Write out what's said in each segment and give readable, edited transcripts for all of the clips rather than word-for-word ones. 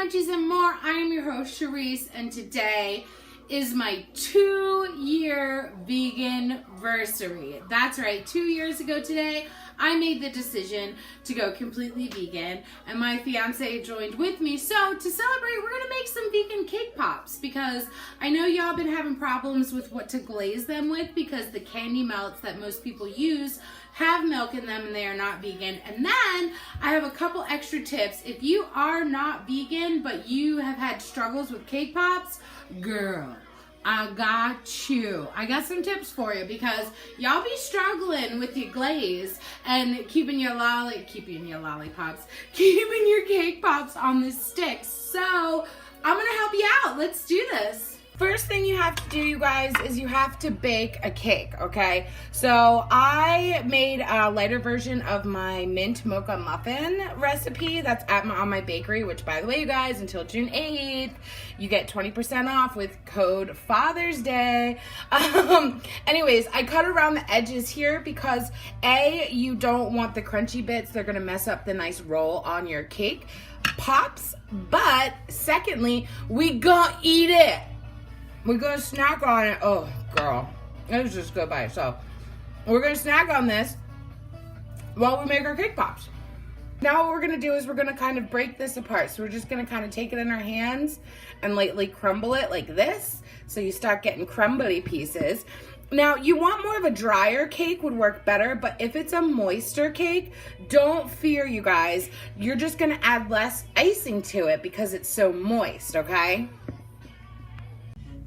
Munchies and more. I am your host, Charisse, and today is my 2-year veganversary. That's right, 2 years ago today, I made the decision to go completely vegan, and my fiance joined with me. So to celebrate, we're gonna make some vegan cake pops because I know y'all been having problems with what to glaze them with because the candy melts that most people use have milk in them and they are not vegan. And then I have a couple extra tips. If you are not vegan but you have had struggles with cake pops, girl, I got you. I got some tips for you because y'all be struggling with your glaze and keeping your lollipops, keeping your cake pops on the sticks. So I'm gonna help you out. Let's do this. First thing you have to do, you guys, is you have to bake a cake, okay? So I made a lighter version of my mint mocha muffin recipe that's on my bakery, which, by the way, you guys, until June 8th, you get 20% off with code Father's Day. Anyways, I cut around the edges here because A, you don't want the crunchy bits. They're gonna mess up the nice roll on your cake pops. But secondly, we gonna eat it. We're going to snack on it. Oh, girl. It was just good by itself. We're going to snack on this while we make our cake pops. Now what we're going to do is we're going to kind of break this apart. So we're just going to kind of take it in our hands and lightly crumble it like this. So you start getting crumbly pieces. Now, you want more of a drier cake would work better, but if it's a moister cake, don't fear, you guys. You're just going to add less icing to it because it's so moist, okay?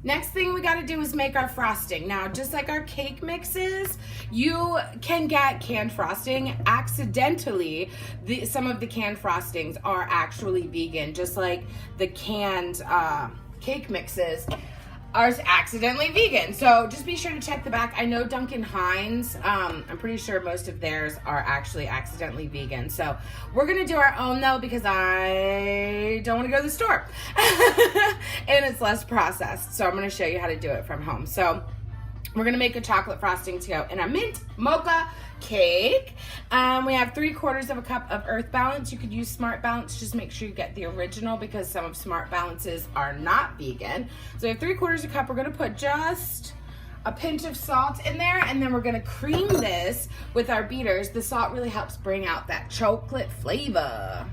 Next thing we gotta do is make our frosting. Now, just like our cake mixes, you can get canned frosting accidentally. Some of the canned frostings are actually vegan, just like the canned cake mixes are accidentally vegan. So just be sure to check the back. I know Duncan Hines, I'm pretty sure most of theirs are actually accidentally vegan. So we're gonna do our own though because I don't wanna go to the store. And it's less processed. So I'm gonna show you how to do it from home. So we're gonna make a chocolate frosting to go in a mint mocha cake. We have 3/4 cup of Earth Balance. You could use Smart Balance. Just make sure you get the original because some of Smart Balances are not vegan. So we have 3/4 cup. We're gonna put just a pinch of salt in there, and then we're gonna cream this with our beaters. The salt really helps bring out that chocolate flavor.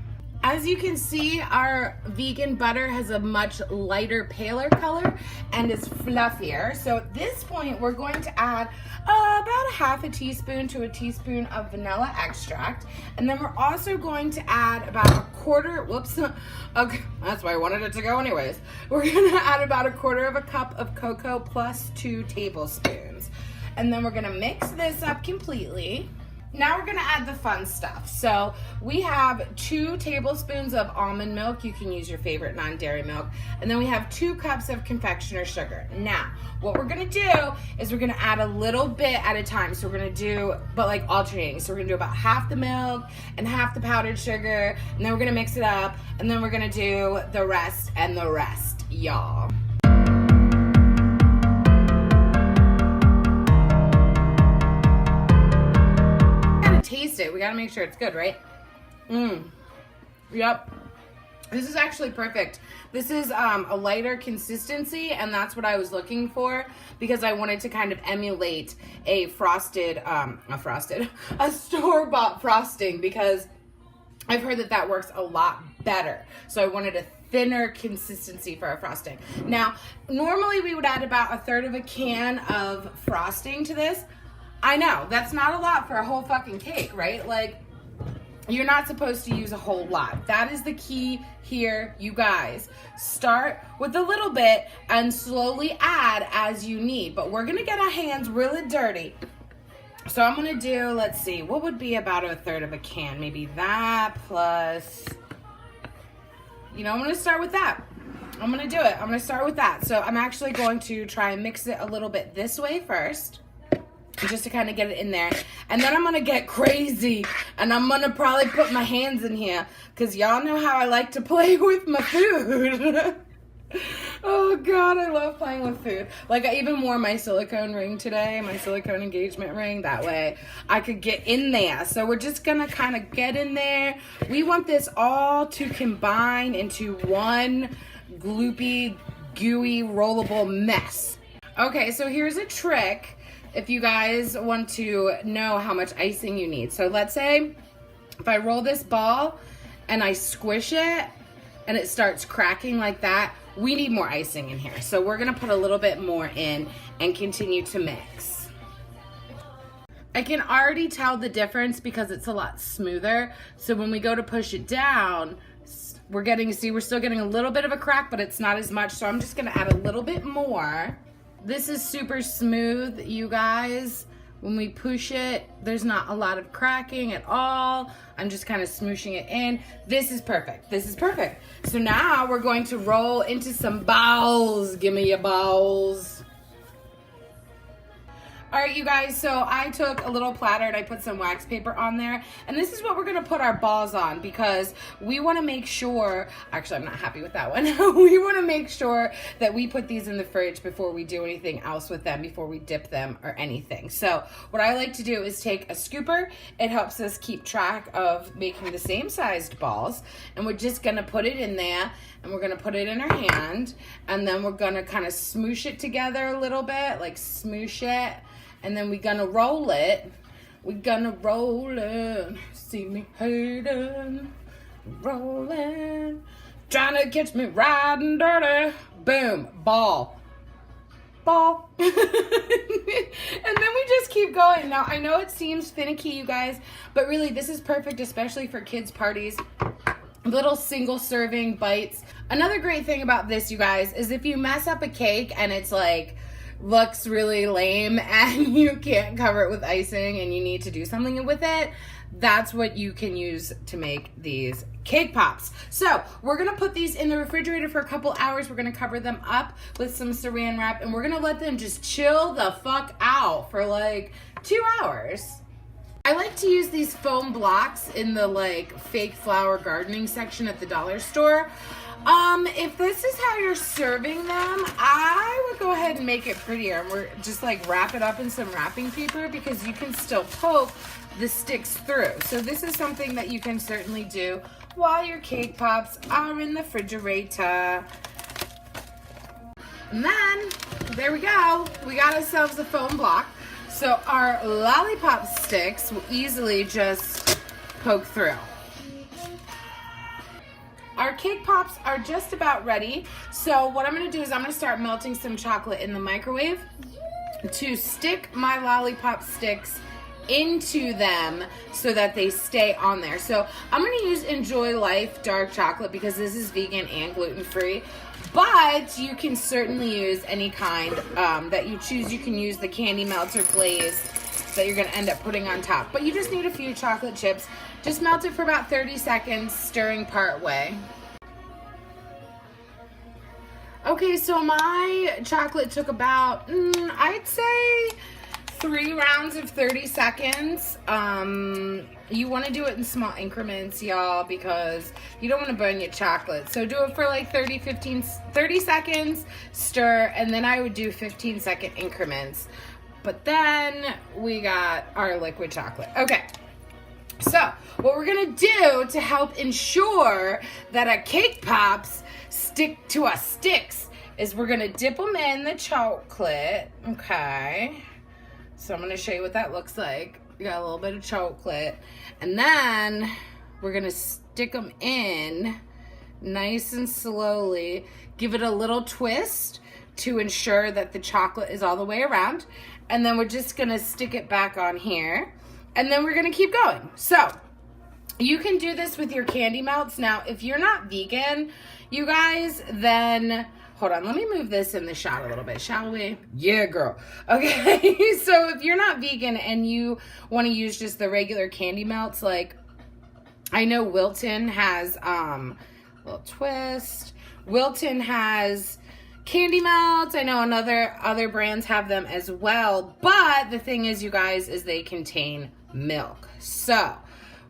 As you can see, our vegan butter has a much lighter, paler color and is fluffier. So at this point, we're going to add about a 1/2 teaspoon to a teaspoon of vanilla extract. And then we're also going to add about a quarter, okay, that's why I wanted it to go anyways. We're gonna add about a 1/4 cup of cocoa plus 2 tablespoons. And then we're gonna mix this up completely. Now we're gonna add the fun stuff. So we have 2 tablespoons of almond milk. You can use your favorite non-dairy milk. And then we have 2 cups of confectioner sugar. Now, what we're gonna do is we're gonna add a little bit at a time. So we're gonna do, but like alternating. So we're gonna do about half the milk and half the powdered sugar. And then we're gonna mix it up. And then we're gonna do the rest and the rest, y'all. Taste it. We gotta make sure it's good, right? Yep. This is actually perfect. This is a lighter consistency, and that's what I was looking for because I wanted to kind of emulate a store-bought frosting because I've heard that works a lot better. So I wanted a thinner consistency for our frosting. Now, normally we would add about 1/3 of a can of frosting to this. I know, that's not a lot for a whole fucking cake, right? Like, you're not supposed to use a whole lot. That is the key here, you guys. Start with a little bit and slowly add as you need. But we're gonna get our hands really dirty. So I'm gonna do, let's see, what would be about 1/3 of a can? Maybe that plus, you know, I'm gonna start with that. I'm gonna do it. I'm gonna start with that. So I'm actually going to try and mix it a little bit this way first, just to kind of get it in there. And then I'm gonna get crazy and I'm gonna probably put my hands in here because y'all know how I like to play with my food. Oh God, I love playing with food. Like, I even wore my silicone ring today, my silicone engagement ring. That way I could get in there. So we're just gonna kind of get in there. We want this all to combine into one gloopy, gooey, rollable mess. Okay, so here's a trick if you guys want to know how much icing you need. So let's say if I roll this ball and I squish it and it starts cracking like that, we need more icing in here. So we're gonna put a little bit more in and continue to mix. I can already tell the difference because it's a lot smoother. So when we go to push it down, we're still getting a little bit of a crack, but it's not as much. So I'm just gonna add a little bit more. This is super smooth, you guys. When we push it, there's not a lot of cracking at all. I'm just kind of smooshing it in. This is perfect. This is perfect. So now we're going to roll into some balls. Give me your balls. All right, you guys, so I took a little platter and I put some wax paper on there. And this is what we're gonna put our balls on because we wanna make sure, actually I'm not happy with that one. We wanna make sure that we put these in the fridge before we do anything else with them, before we dip them or anything. So what I like to do is take a scooper. It helps us keep track of making the same sized balls. And we're just gonna put it in there and we're gonna put it in our hand. And then we're gonna kind of smoosh it together a little bit, like smoosh it. And then we're gonna roll it. We're gonna roll it. See me hating, rolling, trying to catch me riding dirty. Boom, ball. Ball. And then we just keep going. Now, I know it seems finicky, you guys, but really this is perfect, especially for kids' parties. Little single serving bites. Another great thing about this, you guys, is if you mess up a cake and it's like, looks really lame and you can't cover it with icing and you need to do something with it, that's what you can use to make these cake pops. So we're gonna put these in the refrigerator for a couple hours. We're gonna cover them up with some saran wrap and we're gonna let them just chill the fuck out for like 2 hours. I like to use these foam blocks in the like fake flower gardening section at the dollar store. If this is how you're serving them, I would go ahead and make it prettier. And we're just like wrap it up in some wrapping paper because you can still poke the sticks through. So this is something that you can certainly do while your cake pops are in the refrigerator. And then, there we go. We got ourselves a foam block. So our lollipop sticks will easily just poke through. Our cake pops are just about ready. So what I'm gonna do is I'm gonna start melting some chocolate in the microwave to stick my lollipop sticks into them so that they stay on there. So I'm gonna use Enjoy Life dark chocolate because this is vegan and gluten-free. But you can certainly use any kind that you choose. You can use the candy melter glaze that you're gonna end up putting on top. But you just need a few chocolate chips. Just melt it for about 30 seconds, stirring part way. Okay, so my chocolate took about, I'd say 3 rounds of 30 seconds. You want to do it in small increments, y'all, because you don't want to burn your chocolate. So do it for like 30 seconds, stir, and then I would do 15-second increments. But then we got our liquid chocolate. Okay. So, what we're gonna do to help ensure that our cake pops stick to our sticks is we're gonna dip them in the chocolate, okay? So I'm gonna show you what that looks like. We got a little bit of chocolate. And then we're gonna stick them in nice and slowly. Give it a little twist to ensure that the chocolate is all the way around. And then we're just gonna stick it back on here. And then we're gonna keep going. So, you can do this with your candy melts. Now, if you're not vegan, you guys, then, hold on, let me move this in the shot a little bit, shall we? Yeah, girl. Okay, so if you're not vegan and you wanna use just the regular candy melts, like, I know Wilton has, little twist. Wilton has candy melts. I know other brands have them as well. But the thing is, you guys, is they contain milk. So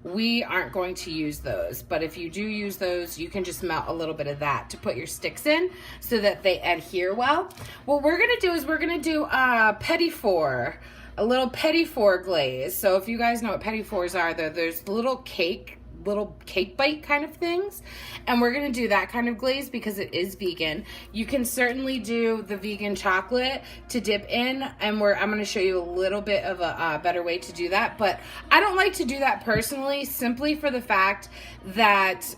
we aren't going to use those. But if you do use those, you can just melt a little bit of that to put your sticks in so that they adhere well. What we're gonna do is we're gonna do a petit four, a little petit four glaze. So if you guys know what petit fours are, there's little cake bite kind of things, and we're gonna do that kind of glaze because it is vegan. You can certainly do the vegan chocolate to dip in, and I'm gonna show you a little bit of a better way to do that, but I don't like to do that personally, simply for the fact that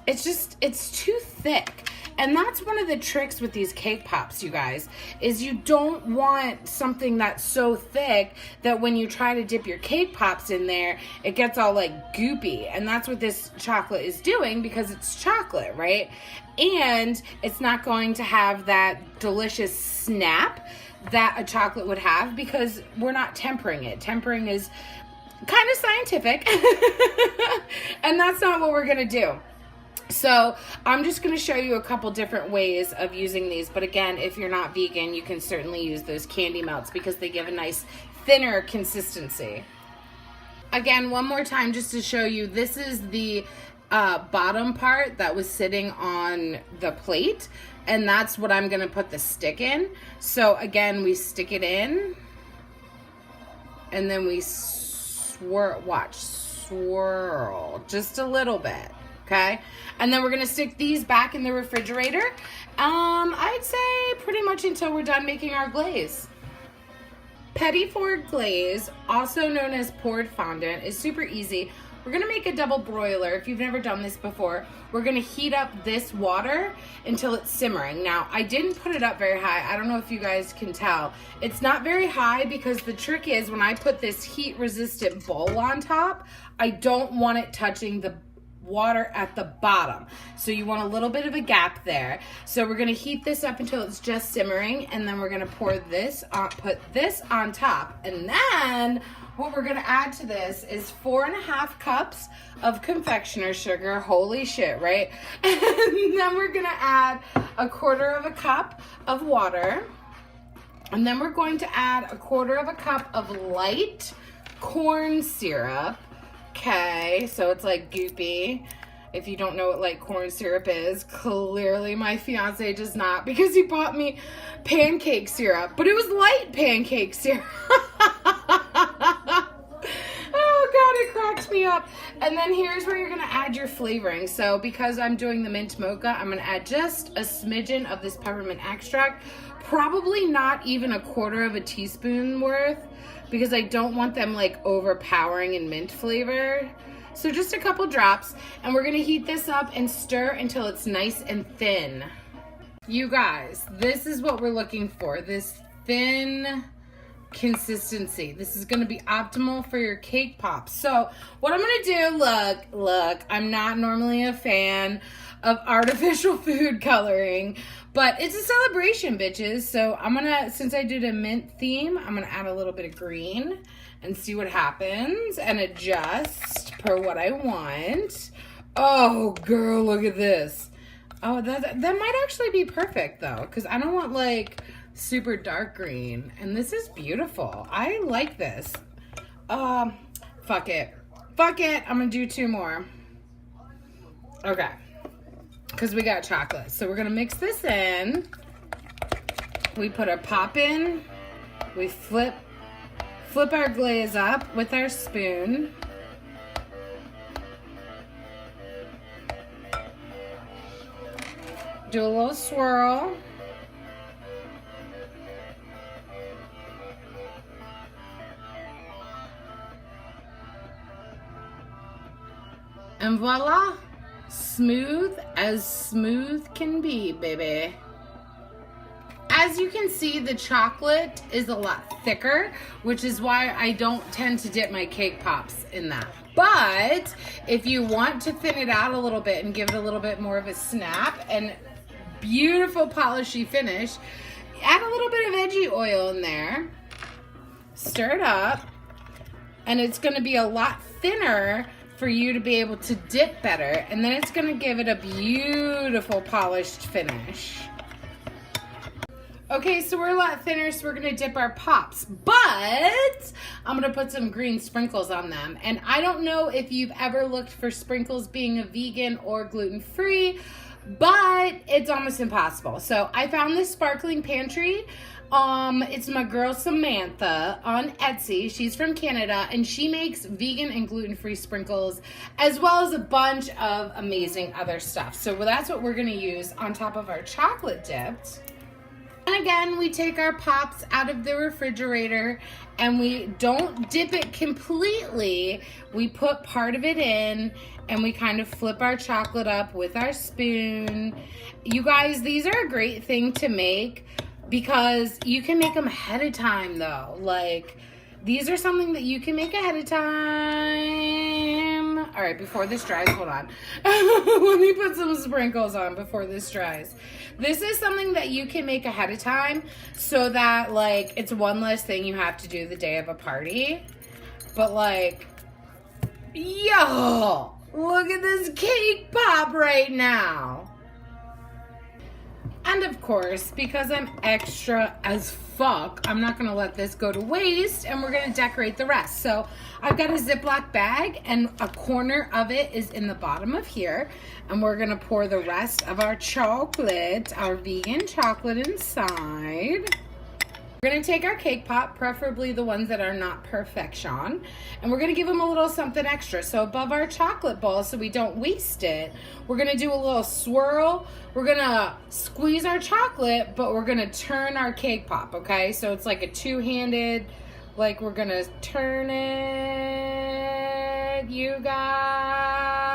it's too thick. And that's one of the tricks with these cake pops, you guys, is you don't want something that's so thick that when you try to dip your cake pops in there, it gets all like goopy. And that's what this chocolate is doing because it's chocolate, right? And it's not going to have that delicious snap that a chocolate would have because we're not tempering it. Tempering is kind of scientific, and that's not what we're gonna do. So I'm just going to show you a couple different ways of using these. But again, if you're not vegan, you can certainly use those candy melts because they give a nice thinner consistency. Again, one more time just to show you, this is the bottom part that was sitting on the plate. And that's what I'm going to put the stick in. So again, we stick it in. And then we swirl just a little bit. Okay, and then we're gonna stick these back in the refrigerator. I'd say pretty much until we're done making our glaze. Petit four glaze, also known as poured fondant, is super easy. We're gonna make a double broiler. If you've never done this before, we're gonna heat up this water until it's simmering. Now, I didn't put it up very high. I don't know if you guys can tell. It's not very high because the trick is when I put this heat resistant bowl on top, I don't want it touching the water at the bottom. So you want a little bit of a gap there. So we're going to heat this up until it's just simmering, and then we're going to pour this on, put this on top. And then what we're going to add to this is 4.5 cups of confectioner's sugar. Holy shit, right? And then we're going to add 1/4 cup of water. And then we're going to add 1/4 cup of light corn syrup. Okay, so it's like goopy. If you don't know what light corn syrup is, clearly my fiance does not because he bought me pancake syrup, but it was light pancake syrup. Oh God, it cracked me up. And then here's where you're gonna add your flavoring. So because I'm doing the mint mocha, I'm gonna add just a smidgen of this peppermint extract, probably not even 1/4 teaspoon worth, because I don't want them like overpowering in mint flavor. So just a couple drops, and we're gonna heat this up and stir until it's nice and thin. You guys, this is what we're looking for, this thin consistency. This is gonna be optimal for your cake pops. So what I'm gonna do, look, I'm not normally a fan of artificial food coloring, but it's a celebration, bitches. So I'm gonna, since I did a mint theme, I'm gonna add a little bit of green and see what happens and adjust per what I want. Oh girl, look at this. Oh, that might actually be perfect though, because I don't want like super dark green, and this is beautiful. I like this. Fuck it, I'm gonna do 2 more. Okay, because we got chocolate. So we're gonna mix this in. We put our pop in. We flip our glaze up with our spoon. Do a little swirl. And voila, smooth as smooth can be, baby. As you can see, the chocolate is a lot thicker, which is why I don't tend to dip my cake pops in that. But if you want to thin it out a little bit and give it a little bit more of a snap and beautiful polishy finish, add a little bit of veggie oil in there, stir it up, and it's gonna be a lot thinner for you to be able to dip better, and then it's gonna give it a beautiful polished finish. Okay, so we're a lot thinner, so we're gonna dip our pops, but I'm gonna put some green sprinkles on them. And I don't know if you've ever looked for sprinkles being a vegan or gluten-free, but it's almost impossible. So I found this sparkling pantry. It's my girl Samantha on Etsy. She's from Canada, and she makes vegan and gluten-free sprinkles, as well as a bunch of amazing other stuff. So that's what we're gonna use on top of our chocolate dipped. And again, we take our pops out of the refrigerator and we don't dip it completely. We put part of it in and we kind of flip our chocolate up with our spoon. You guys, these are a great thing to make because you can make them ahead of time though. Like, these are something that you can make ahead of time. All right, before this dries, hold on. Let me put some sprinkles on before this dries. This is something that you can make ahead of time so that, like, it's one less thing you have to do the day of a party. But, like, yo, look at this cake pop right now. And of course, because I'm extra as fuck, I'm not gonna let this go to waste and we're gonna decorate the rest. So I've got a Ziploc bag and a corner of it is in the bottom of here. And we're gonna pour the rest of our chocolate, our vegan chocolate inside. We're gonna take our cake pop, preferably the ones that are not perfection, and we're gonna give them a little something extra. So above our chocolate ball, so we don't waste it, we're gonna do a little swirl. We're gonna squeeze our chocolate, but we're gonna turn our cake pop, okay? So it's like a two-handed, like we're gonna turn it, you guys.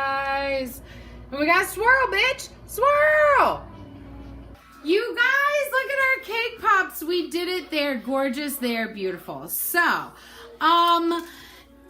And we gotta swirl, bitch, swirl. You guys, look at our cake pops. We did it. They're gorgeous. They're beautiful. So,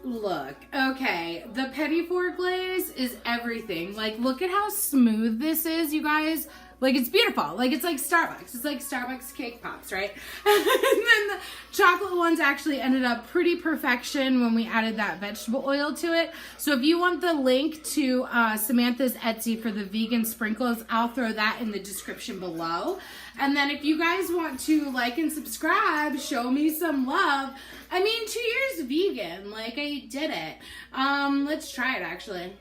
look, okay. The petit four glaze is everything. Like, look at how smooth this is, you guys. Like, it's beautiful. Like, it's like Starbucks. It's like Starbucks cake pops, right? And then the chocolate ones actually ended up pretty perfection when we added that vegetable oil to it. So if you want the link to Samantha's Etsy for the vegan sprinkles, I'll throw that in the description below. And then if you guys want to like and subscribe, show me some love. I mean, 2 years vegan. Like, I did it. Let's try it, actually.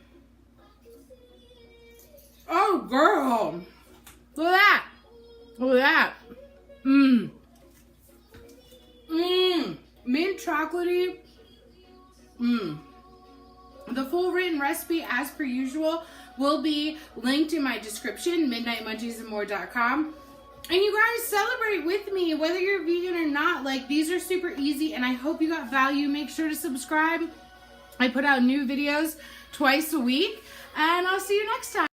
Oh, girl. Look at that. Look at that. Mmm. Mmm. Mint chocolatey. Mmm. The full written recipe, as per usual, will be linked in my description, midnightmunchiesandmore.com. And you guys celebrate with me, whether you're vegan or not. Like, these are super easy, and I hope you got value. Make sure to subscribe. I put out new videos twice a week, and I'll see you next time.